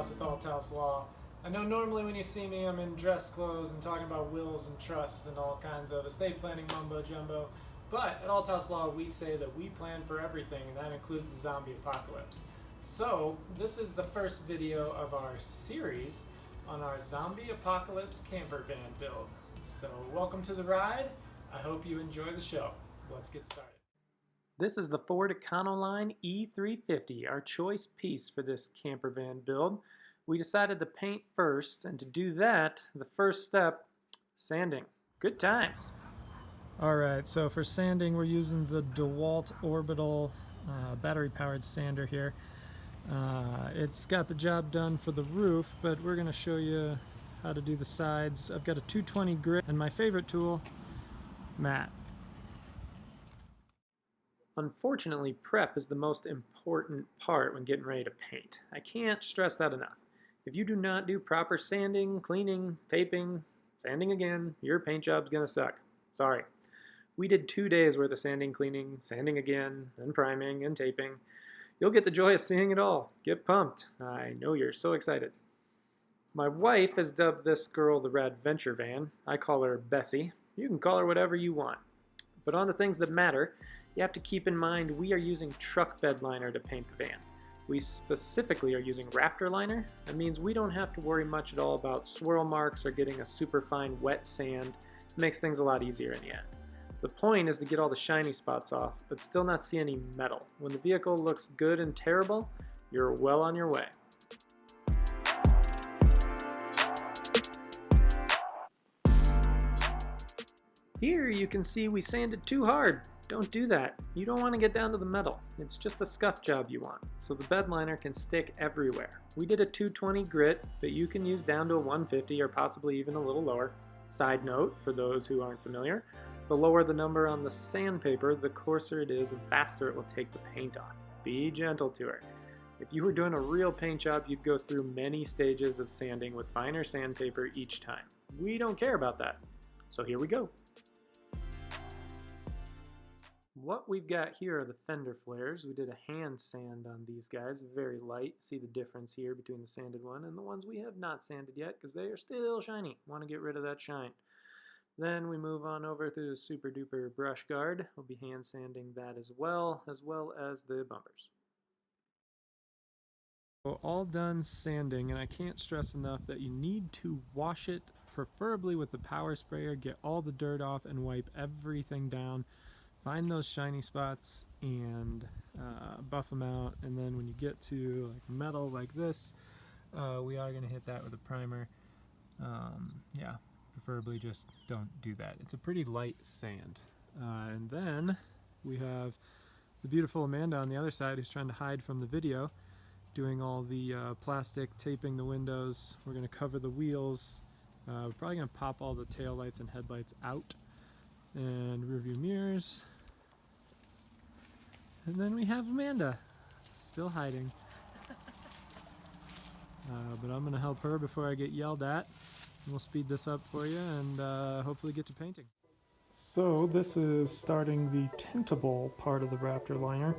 Althaus with Althaus Law. I know normally when you see me I'm in dress clothes and talking about wills and trusts and all kinds of estate planning mumbo jumbo, but at Althaus Law we say that we plan for everything, and that includes the zombie apocalypse. So this is the first video of our series on our zombie apocalypse camper van build. So welcome to the ride. I hope you enjoy the show. Let's get started. This is the Ford Econoline E350, our choice piece for this camper van build. We decided to paint first, and to do that, the first step, sanding. Good times. Alright, so for sanding we're using the DeWalt Orbital battery-powered sander here. It's got the job done for the roof, but we're going to show you how to do the sides. I've got a 220 grit, and my favorite tool, mat. Unfortunately, prep is the most important part when getting ready to paint. I can't stress that enough. If you do not do proper sanding, cleaning, taping, sanding again, your paint job's gonna suck. Sorry. We did 2 days worth of sanding, cleaning, sanding again, and priming and taping. You'll get the joy of seeing it all. Get pumped. I know you're so excited. My wife has dubbed this girl the Red Venture Van. I call her Bessie. You can call her whatever you want. But on the things that matter, you have to keep in mind we are using truck bed liner to paint the van. We specifically are using Raptor liner. That means we don't have to worry much at all about swirl marks or getting a super fine wet sand. It makes things a lot easier in the end. The point is to get all the shiny spots off, but still not see any metal. When the vehicle looks good and terrible, you're well on your way. Here you can see we sanded too hard. Don't do that. You don't want to get down to the metal. It's just a scuff job you want, so the bed liner can stick everywhere. We did a 220 grit, but you can use down to a 150 or possibly even a little lower. Side note, for those who aren't familiar, the lower the number on the sandpaper, the coarser it is and faster it will take the paint off. Be gentle to her. If you were doing a real paint job, you'd go through many stages of sanding with finer sandpaper each time. We don't care about that. So here we go. What we've got here are the fender flares. We did a hand sand on these guys, very light. See the difference here between the sanded one and the ones we have not sanded yet because they are still shiny. Want to get rid of that shine. Then we move on over to the super duper brush guard. We'll be hand sanding that as well as the bumpers. So all done sanding, and I can't stress enough that you need to wash it, preferably with the power sprayer, get all the dirt off and wipe everything down. Find those shiny spots and buff them out, and then when you get to like metal like this, we are going to hit that with a primer. Yeah, preferably just don't do that. It's a pretty light sand. And then we have the beautiful Amanda on the other side who's trying to hide from the video, doing all the plastic, taping the windows. We're going to cover the wheels. We're probably going to pop all the tail lights and headlights out, and rear view mirrors. And then we have Amanda, still hiding. But I'm going to help her before I get yelled at. We'll speed this up for you and hopefully get to painting. So this is starting the tintable part of the Raptor liner.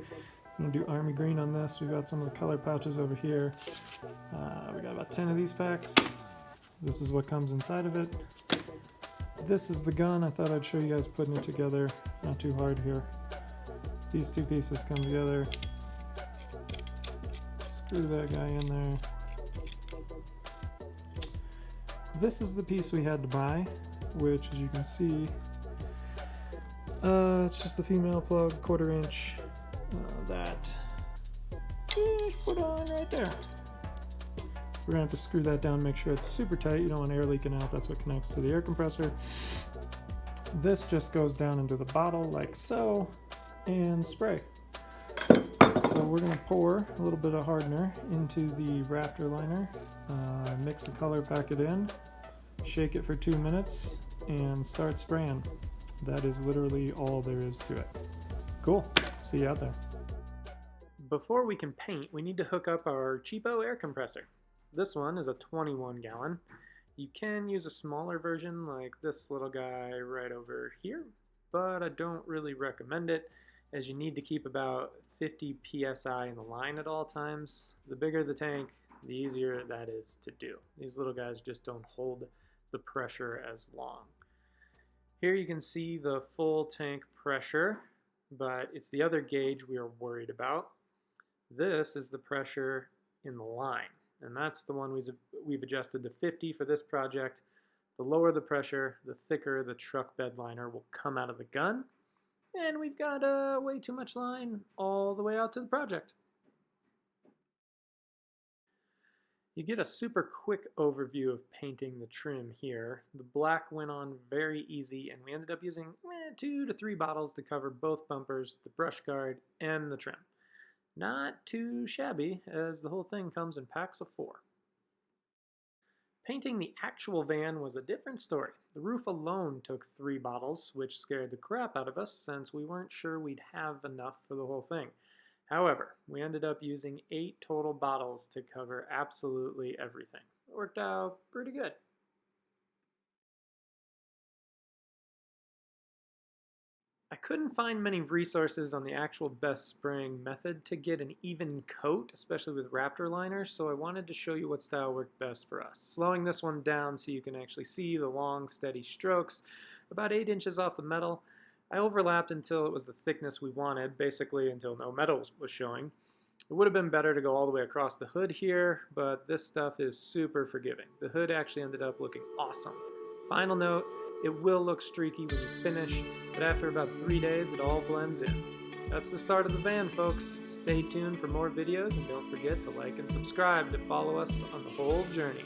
I'm going to do army green on this. We've got some of the color pouches over here. We got about 10 of these packs. This is what comes inside of it. This is the gun. I thought I'd show you guys putting it together. Not too hard here. These two pieces come together. Screw that guy in there. This is the piece we had to buy, which, as you can see, it's just the female plug, 1/4 inch. That is put on right there. We're gonna have to screw that down, make sure it's super tight. You don't want air leaking out. That's what connects to the air compressor. This just goes down into the bottle like so, and spray. So we're gonna pour a little bit of hardener into the Raptor liner, mix the color, pack it in, shake it for 2 minutes, and start spraying. That is literally all there is to it. Cool. See you out there. Before we can paint, we need to hook up our cheapo air compressor. This one is a 21 gallon. You can use a smaller version like this little guy right over here, but I don't really recommend it, as you need to keep about 50 psi in the line at all times. The bigger the tank, the easier that is to do. These little guys just don't hold the pressure as long. Here you can see the full tank pressure, but it's the other gauge we are worried about. This is the pressure in the line, and that's the one we've adjusted to 50 for this project. The lower the pressure, the thicker the truck bed liner will come out of the gun, and we've got way too much line all the way out to the project. You get a super quick overview of painting the trim here. The black went on very easy, and we ended up using 2 to 3 bottles to cover both bumpers, the brush guard, and the trim. Not too shabby, as the whole thing comes in packs of 4. Painting the actual van was a different story. The roof alone took 3 bottles, which scared the crap out of us since we weren't sure we'd have enough for the whole thing. However, we ended up using 8 total bottles to cover absolutely everything. It worked out pretty good. I couldn't find many resources on the actual best spraying method to get an even coat, especially with Raptor liners, so I wanted to show you what style worked best for us. Slowing this one down so you can actually see the long, steady strokes, about 8 inches off the metal. I overlapped until it was the thickness we wanted, basically until no metal was showing. It would have been better to go all the way across the hood here, but this stuff is super forgiving. The hood actually ended up looking awesome. Final note, it will look streaky when you finish, but after about 3 days it all blends in. That's the start of the van, folks. Stay tuned for more videos, and don't forget to like and subscribe to follow us on the whole journey.